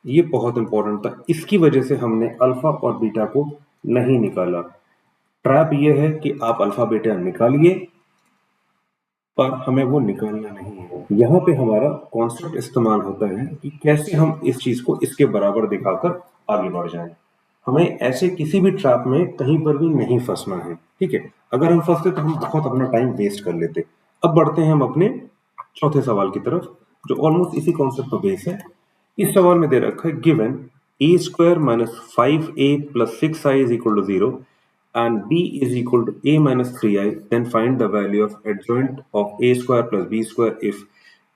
ये बहुत इंपॉर्टेंट था. इसकी वजह से हमने अल्फा और बीटा को नहीं निकाला. ट्रैप ये है कि आप अल्फा बीटा निकालिए पर हमें वो निकालना नहीं है. यहाँ पे हमारा कॉन्सेप्ट इस्तेमाल होता है कि कैसे हम इस चीज को इसके बराबर दिखाकर आगे बढ़ जाएं. हमें ऐसे किसी भी ट्रैप में कहीं पर भी नहीं फंसना है. ठीक है, अगर हम फंसते तो हम बहुत अपना टाइम वेस्ट कर लेते. अब बढ़ते हैं हम अपने चौथे सवाल की तरफ जो ऑलमोस्ट इसी कॉन्सेप्ट पर बेस है. इस सवाल में दे रखा है given a square minus 5a plus 6i is equal to 0 and b is equal to a minus 3i, then find the value of adjoint of a square plus b square if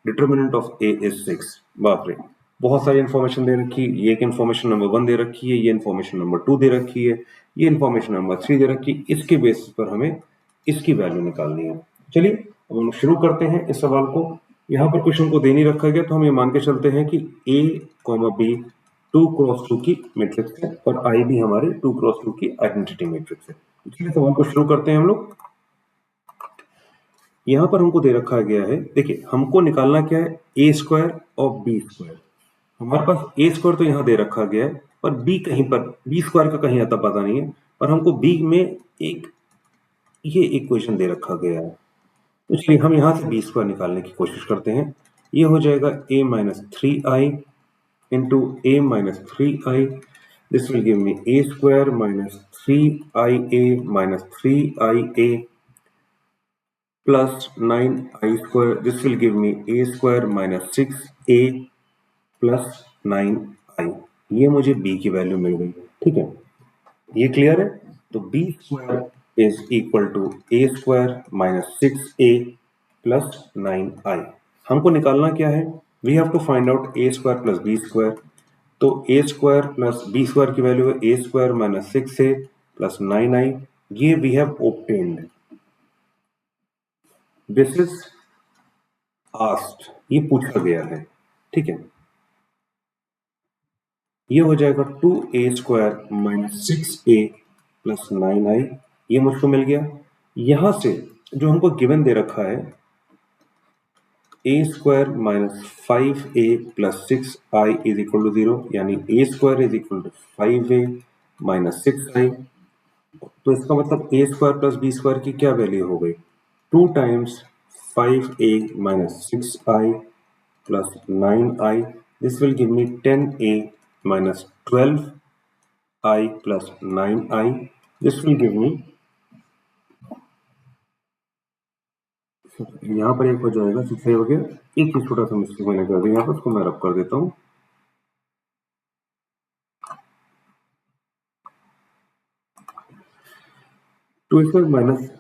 determinant of a is 6. बाप रे, बहुत सारी information दे रखी है. ये एक information number 1 दे रखी है, ये इंफॉर्मेशन नंबर 2 दे रखी है, ये इंफॉर्मेशन नंबर 3 दे रखी है. इसके बेसिस पर हमें इसकी वैल्यू निकालनी है. चलिए अब हम शुरू करते हैं इस सवाल को. यहाँ पर क्वेश्चन को दे नहीं रखा गया तो हम ये मान के चलते हैं कि a, b 2 क्रॉस 2 की मैट्रिक्स है और आई भी हमारे 2 क्रॉस 2 की आइडेंटिटी मैट्रिक्स है। चलिए सवाल को शुरू करते हैं हम लोग। यहां पर हमको दे रखा गया है, देखिए हमको निकालना क्या है, ए स्क्वायर और बी स्क्वायर। हमारे पास ए स्क्वायर तो यहाँ दे रखा गया है, पर बी कहीं पर, बी स्क्वायर का कहीं आता पता नहीं है, पर हमको बी में एक ये इक्वेशन दे रखा गया है। तो चलिए हम यहाँ से बी स्क्वायर निकालने की कोशिश करते हैं। ये हो जाएगा a minus three I into A minus three I, this will give me a square minus three I A minus three I A plus 9i square. This will give me a square minus 6a plus 9i. ये मुझे b की value मिल गई है, ठीक है, ये clear है। तो b square is equal to a square minus 6a plus 9i। हमको निकालना क्या है, we have to find out a square plus b square. तो a square plus b square की वैल्यू है a square minus 6a plus 9i। ये we have obtained, this is asked, ये पूछा गया है, ठीक है। ये हो जाएगा 2a square minus 6a plus 9i, ये मुझको मिल गया। यहां से जो हमको गिवन दे रखा है a square minus 5a plus 6i is equal to 0, यानी a square is equal to 5a minus 6i। तो इसका मतलब a square plus b square की क्या वैल्यू हो गई, 2 times 5a minus 6i plus 9i. This will give me 10a minus 12i plus 9i. This will give me, यहाँ पर एक हो जाएगा 6 हो गया, एक चीज छोटा सा मिस्टेक मैंने कर दिया यहाँ पर, उसको मैं रब कर देता हूँ। Two square minus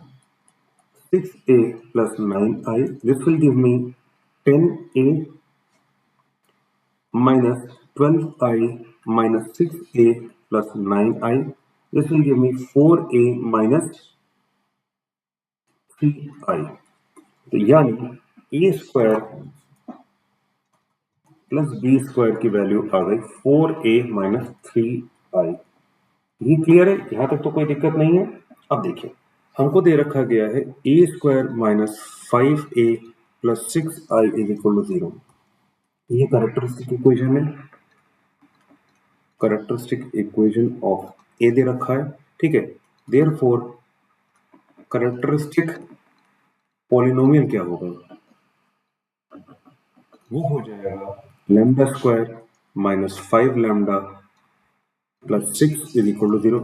6a plus 9i. This will give me 10a minus 12i minus 6a plus 9i. This will give me 4a minus 3i. तो यानी A square plus B square की वैल्यू आ गई 4a माइनस 3i। ये clear है, यहां तक तो कोई दिक्कत नहीं है। अब देखिए हमको दे रखा गया है A square minus 5a plus 6i is equal to 0। ये कैरेक्टरिस्टिक इक्वेशन है, कैरेक्टरिस्टिक इक्वेशन ऑफ ए दे रखा है, ठीक है। देयरफॉर कैरेक्टरिस्टिक पॉलिनोमियल क्या होगा, वो हो जाएगा lambda square minus 5 lambda plus 6 is equal to 0।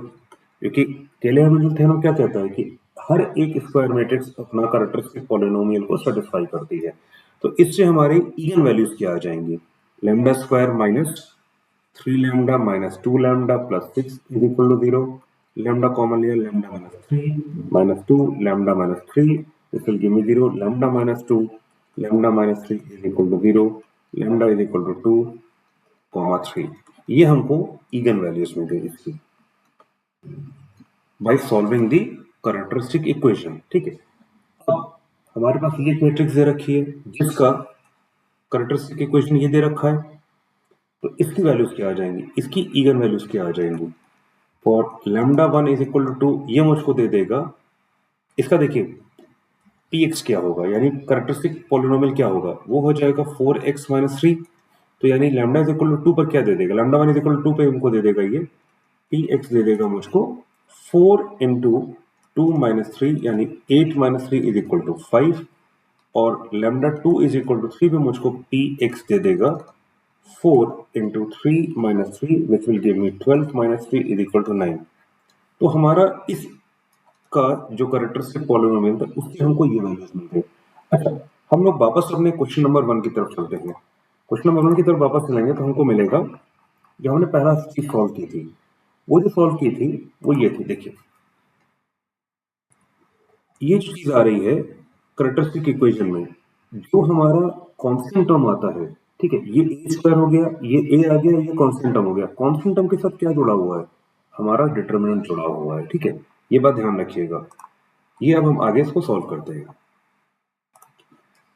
क्योंकि टेलर हैमिल्टन थ्योरम क्या कहता है कि हर एक स्क्वायर मैट्रिक्स अपना कैरेक्टरिस्टिक पॉलिनोमियल को सेटिस्फाई करती है। तो इससे हमारे इगन वैल्यूज क्या आ जाएंगी, lambda square minus 3 lambda minus 2 lambda plus 6 is equal to 0। Lambda common लिया, lambda minus 3 minus 2 lambda minus 3, this will give me 0। Lambda minus 2 lambda minus 3 is equal to 0, lambda is equal to 2 3। ये हमको eigen values मिल गई इसकी by solving the characteristic equation, ठीक है। अब हमारे पास ये मैट्रिक्स दे रखी है जिसका कैरेक्टरिस्टिक इक्वेशन ये दे रखा है, तो इसकी वैल्यूज क्या आ जाएंगी, इसकी इगन वैल्यूज क्या आ जाएंगी। For lambda 1 is equal to 2, ये मुझको दे देगा, इसका देखिए px क्या होगा, यानी कैरेक्टरिस्टिक पॉलिनोमियल क्या होगा, वो हो जाएगा 4x माइनस 3। तो यानी लैम्डा इज इक्वल टू 2 पर क्या दे देगा, लैम्डा 1 इज इक्वल टू 2 पे हमको दे देगा ये px दे देगा मुझको 4 इंटू 2 माइनस 3, यानी 8 माइनस 3 इज इक्वल टू 5। और लैम्डा 2 इज इक्वल टू 3 पे मुझको px दे देगा 4 into 3 minus 3, which will give me 12 minus 3 is equal to 9। तो हमारा इसका जो कैरेक्टरिस्टिक पॉलिनोमियल था उससे हमको ये वैल्यूज मिल गई। अच्छा, हम लोग वापस अपने क्वेश्चन नंबर 1 की तरफ चलते हैं। क्वेश्चन नंबर 1 की तरफ वापस चलेंगे तो हमको मिलेगा, जो हमने पहला चीज सॉल्व की थी, वो जो सॉल्व की थी वो ये थी, देखिए ये जो चीज आ रही है कैरेक्टरिस्टिक इक्वेशन में, जो हमारा कांस्टेंट टर्म आता है, ठीक है, ये ए स्क्वायर हो गया, ये ए आ गया, ये कांस्टेंट टर्म हो गया। कांस्टेंट टर्म के साथ क्या जुड़ा हुआ है, हमारा डिटरमिनेंट जुड़ा हुआ है, ठीक है, ये बात ध्यान रखिएगा। ये अब हम आगे इसको सॉल्व करते हैं।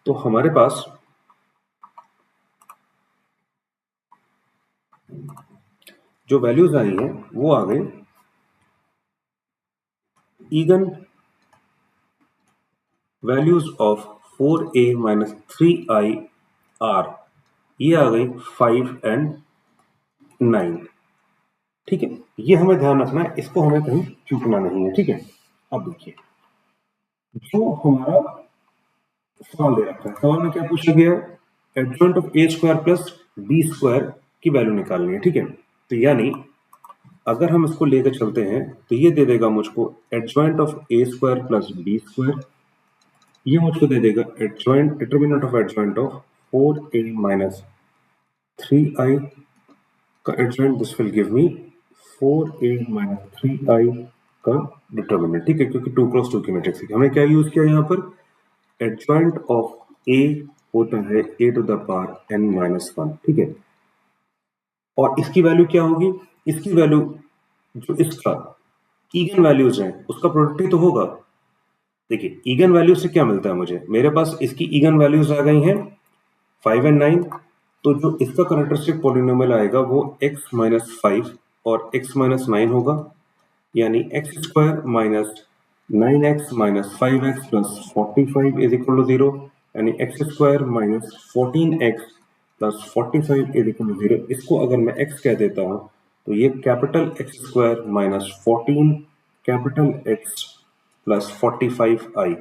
तो हमारे पास जो वैल्यूज आई हैं वो आ गई eigen values of 4a minus 3i are, ये आ गई 5 एंड 9। ठीक है, ये हमें ध्यान रखना है, इसको हमें कहीं चूकना नहीं है। ठीक है, अब देखिए जो हमारा सवाल दे रखा है, सवाल में क्या पूछा गया है, adjoint of A square plus B square की वैल्यू निकालनी है। ठीक है, तो यानी अगर हम इसको लेकर चलते हैं तो ये दे देगा मुझको adjoint of A square plus B square, ये मुझको दे देगा adjoint determinant of adjoint of 4a minus 3i का adjoint, this will give me 4a minus 3i का डिटरमिनेंट। ठीक है, क्योंकि 2 क्रॉस 2 की मैट्रिक्स है। हमने क्या यूज किया यहाँ पर, एडजॉइंट ऑफ a होता है a to the power n minus 1। ठीक है, और इसकी वैल्यू क्या होगी, इसकी वैल्यू जो इसका ईगन वैल्यूज हैं उसका प्रोडक्ट ही तो होगा। देखिए ईगन वैल्यू से क्या मिलता है मुझे, मेरे पास इसकी ईगन वैल्यूज आ गई हैं 5 एंड 9, तो जो इसका कैरेक्टरिस्टिक पॉलिनोमियल आएगा वो x माइनस 5 और x माइनस 9 होगा, यानी x square minus 9x minus 5x plus 45 is equal to 0, यानी x square minus 14x plus 45 is equal to 0। इसको अगर मैं x कह देता हूं तो ये capital x square minus 14 capital x plus 45i,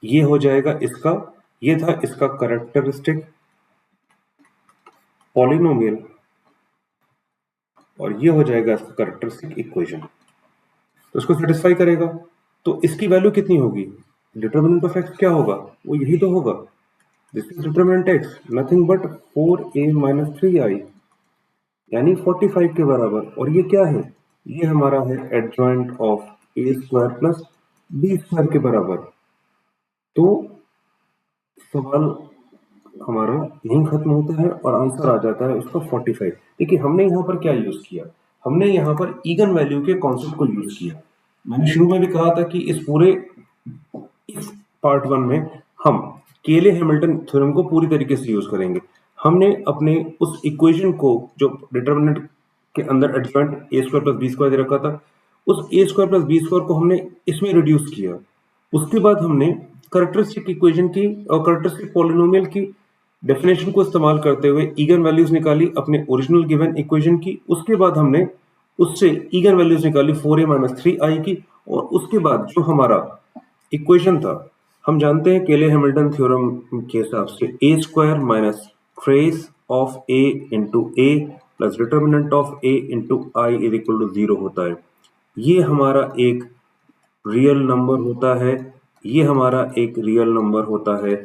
ये हो जाएगा इसका, ये था इसका कैरेक्टरिस्टिक पॉलिनोमियल और ये हो जाएगा इसका कैरेक्टरिस्टिक इक्वेशन, तो इसको सेटिस्फाई करेगा। तो इसकी वैल्यू कितनी होगी, डिटरमिनेंट ऑफ x क्या होगा, वो यही तो होगा, this is determinant x nothing but 4a minus 3i, यानी 45 के बराबर। और ये क्या है, ये हमारा है adjoint of a square plus b square के बराबर। तो सवाल हमारा यहीं खत्म होता है और आंसर आ जाता है उसका 45। देखिए हमने यहाँ पर क्या यूज किया, हमने यहाँ पर ईगन वैल्यू के कॉन्सेप्ट को यूज किया। मैंने शुरू में भी कहा था कि इस पार्ट 1 में हम केले हैमिल्टन थ्योरम को पूरी तरीके से यूज करेंगे। हमने अपने उस इक्वेशन को जो डिटरमिनेंट के अंदर adjoint A square plus B square दे रखा था, उस A square plus B square को हमने इसमें रिड्यूस किया। उसके बाद हमने कैरेक्टरिस्टिक इक्वेशन की और कैरेक्टरिस्टिक पॉलिनोमियल की डेफिनेशन को इस्तेमाल करते हुए ईगन वैल्यूज निकाली अपने ओरिजिनल गिवन इक्वेशन की। उसके बाद हमने उससे ईगन वैल्यूज निकाली 4a माइनस 3i की, और उसके बाद जो हमारा इक्वेशन था, हम जानते हैं केले हैमिल्टन थ्योरम के हिसाब से A square minus trace of A into A plus determinant of A into I is equal to 0 होता है। ये हमारा एक रियल नंबर होता है, ये हमारा एक रियल नंबर होता है,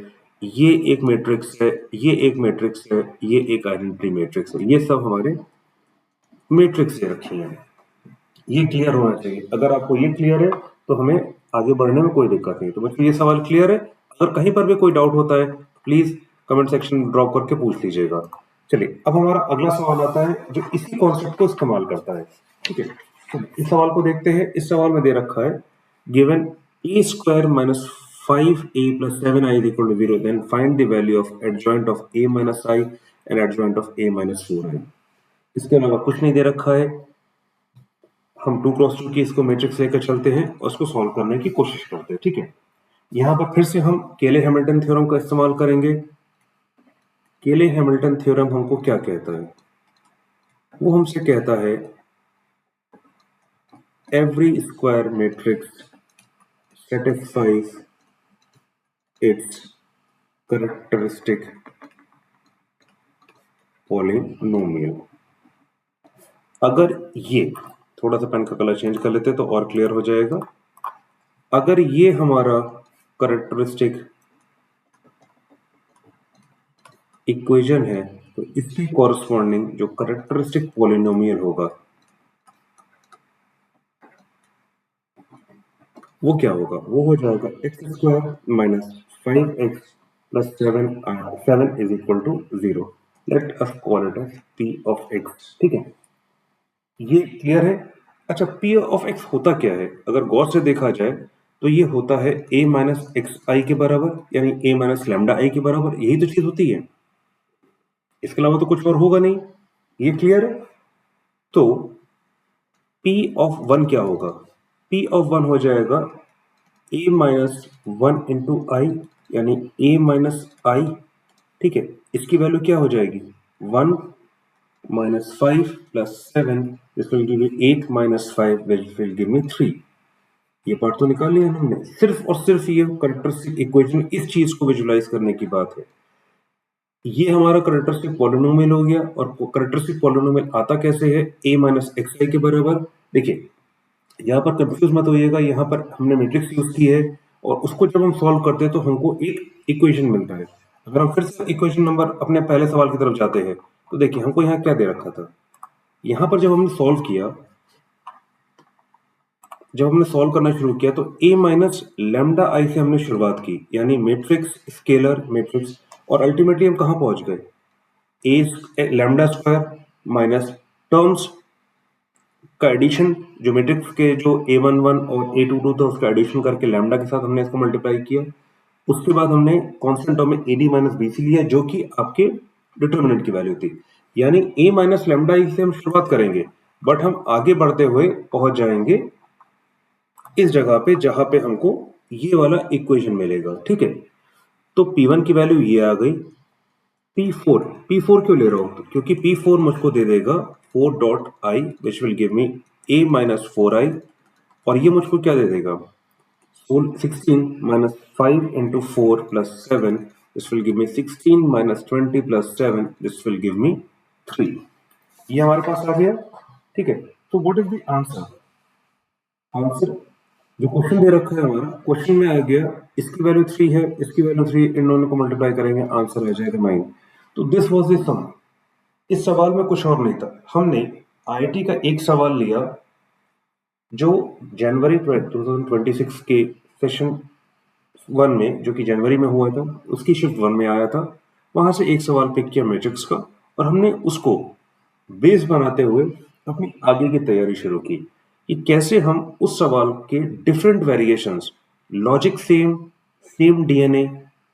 ये एक मैट्रिक्स है, ये एक मैट्रिक्स है, ये एक आइडेंटिटी मैट्रिक्स है। ये सब हमारे मैट्रिक्स से रखी हैं। ये क्लियर होना चाहिए। अगर आपको ये क्लियर है तो हमें आगे बढ़ने में कोई दिक्कत नहीं। तो बच्चों ये सवाल क्लियर है, अगर कहीं पर भी कोई डाउट होता है प्लीज कमेंट सेक्शन में ड्रॉप करके पूछ लीजिएगा। चलिए अब हमारा अगला सवाल आता है जो इसी कॉन्सेप्ट को इस्तेमाल करता है। ठीक है, तो इस सवाल को देखते हैं। इस सवाल में दे रखा है given A square minus 5a plus 7i is equal to 0, then find the value of adjoint of a minus I and adjoint of a minus 4i। इसके अलावा कुछ नहीं दे रखा है। हम 2 क्रॉस 2 की इसको मैट्रिक्स लेकर चलते हैं और उसको सॉल्व करने की कोशिश करते हैं। ठीक है, यहाँ पर फिर से हम केले हैमिल्टन थ्योरम का इस्तेमाल करेंगे। केले हैमिल्टन थ्योरम हमको क्या कहता है, वो हमसे कहता है every square matrix satisfies its characteristic polynomial। अगर ये, थोड़ा सा पेन का कलर चेंज कर लेते तो और क्लियर हो जाएगा। अगर ये हमारा कैरेक्टरिस्टिक इक्वेशन है तो इसके कॉरस्पॉन्डिंग जो कैरेक्टरिस्टिक पॉलिनोमियल होगा वो क्या होगा, वो हो जाएगा x square minus 5x plus 7 is equal to 0। Let us call it as p of x। ठीक है, ये क्लियर है। अच्छा, p ऑफ x होता क्या है, अगर गौर से देखा जाए तो ये होता है a माइनस एक्स आई के बराबर, यानी a माइनस लैम्डा आई के बराबर। यही तो चीज होती है, इसके अलावा तो कुछ और होगा नहीं। ये क्लियर है। तो P ऑफ 1 क्या होगा? P ऑफ 1 हो जाएगा a माइनस 1 इंटू आई, यानी a माइनस आई, ठीक है। इसकी वैल्यू क्या हो जाएगी? 1 minus 5 plus 7, this will give me 8 minus 5 which will give मी 3। ये पार्ट तो निकाल लिया हमने। सिर्फ और सिर्फ ये कैरेक्टरिस्टिक इक्वेशन, इस चीज को विजुलाइज करने की बात है। ये हमारा कैरेक्टरिस्टिक पॉलिनोमियल हो गया। और कैरेक्टरिस्टिक पॉलिनोमियल आता कैसे है? a माइनस एक्स आई के बराबर। देखिए यहाँ पर कंफ्यूज मत होइएगा, यहाँ पर हमने मैट्रिक्स यूज की है और उसको जब हम सॉल्व करते हैं तो हमको एक इक्वेशन मिलता है। अगर हम फिर से इक्वेशन नंबर अपने पहले सवाल की तरफ जाते हैं तो देखिए हमको यहाँ क्या दे रखा था। यहाँ पर जब हमने सॉल्व किया, जब हमने सॉल्व करना शुरू किया तो a माइनस लैम्डा आई से हमने शुरुआत की, यानी मैट्रिक्स स्केलर मैट्रिक्स, और अल्टीमेटली हम कहाँ पहुंच गए? a lambda square minus terms का एडिशन, जो मैट्रिक्स के जो a11 और a22 था उसका एडिशन करके लैम्डा के साथ हमने इसको मल्टीप्लाई किया। उसके बाद हमने कांस्टेंट टर्म में ad माइनस bc लिया जो कि आपके डिटर्मिनेंट की वैल्यू थी। यानी a माइनस लैम्डा आई से हम शुरुआत करेंगे, बट हम आगे बढ़ते हुए पहुंच जाएंगे इस जगह पे जहां पे हमको ये वाला इक्वेशन मिलेगा, ठीक है। तो P1 की वैल्यू ये आ गई। P4 क्यों ले रहा हूं? क्योंकि P4 मुझको दे देगा 4 dot I which will give me a minus 4i, और ये मुझको क्या दे देगा? 16 minus 5 into 4 plus 7, this will give me 16 minus 20 plus 7, this will give मी 3। ये हमारे पास आ गया, ठीक है। तो what is the answer? Answer जो क्वेश्चन दे रखा है हमारा, क्वेश्चन में आ गया इसकी वैल्यू 3 है, इसकी वैल्यू 3, इन दोनों को मल्टीप्लाई करेंगे, आंसर आ जाएगा 9। तो दिस वाज द सम। इस सवाल में कुछ और नहीं था। हमने आईआईटी का एक सवाल लिया जो जनवरी 2026 के सेशन 1 में, जो कि जनवरी में हुआ था, उसकी शिफ्ट 1 में आया था। वहां से एक सवाल पिक किया मैट्रिक्स का, और हमने उसको बेस बनाते हुए अपनी आगे की तैयारी शुरू की कि कैसे हम उस सवाल के different variations, logic same, same DNA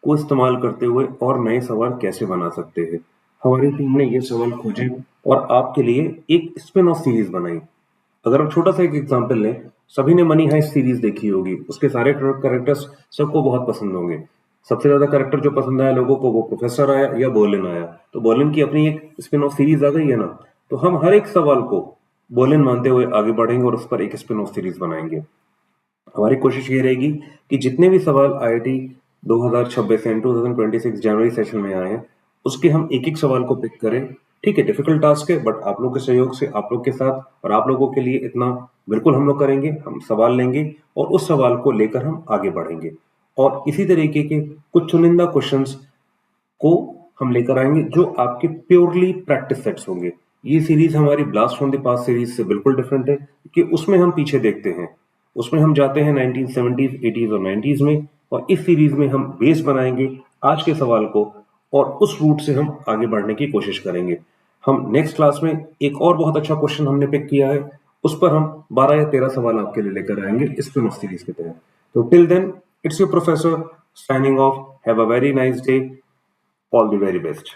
को इस्तेमाल करते हुए और नए सवाल कैसे बना सकते हैं। हमारी टीम ने ये सवाल खोजे और आपके लिए एक स्पिन ऑफ सीरीज बनाई। अगर हम छोटा सा एक एग्जांपल लें, सभी ने मनी हाइस्ट सीरीज देखी होगी, उसके सारे कैरेक्टर्स सबको बहुत पसंद होंगे। सबसे ज्यादा कैरेक्टर जो पसंद आया लोगों को वो प्रोफेसर आया या बोलिन आया। तो बोलिन की अपनी एक स्पिन ऑफ सीरीज आ गई है ना, तो हम हर एक सवाल को बोलिन मानते हुए आगे बढ़ेंगे और उस पर एक स्पिन ऑफ सीरीज बनाएंगे। हमारी कोशिश ये रहेगी कि जितने भी सवाल आईआईटी 2026 एंड 2026 जनवरी सेशन में आए हैं उसके हम एक एक सवाल को पिक करें। ठीक है, डिफिकल्ट टास्क है, बट आप लोग के सहयोग से, आप लोग के साथ और आप लोगों के लिए इतना बिल्कुल हम लोग करेंगे। हम सवाल लेंगे और उस सवाल को लेकर हम आगे बढ़ेंगे, और इसी तरीके के कुछ चुनिंदा क्वेश्चंस को हम लेकर आएंगे जो आपके प्योरली प्रैक्टिस सेट्स होंगे। ये सीरीज हमारी blast from the past series से बिल्कुल डिफरेंट है कि उसमें हम पीछे देखते हैं, उसमें हम जाते हैं 1970s, 80s और 90s में, और इस सीरीज में हम बेस बनाएंगे आज के सवाल को और उस रूट से हम आगे बढ़ने की कोशिश करेंगे। हम नेक्स्ट क्लास में एक और बहुत अच्छा क्वेश्चन हमने पिक किया है, उस पर हम 12 या 13 सवाल आपके लिए लेकर आएंगे इस सीरीज के तहत। तो till then, it's your professor signing off. Have a very nice day. All the very best.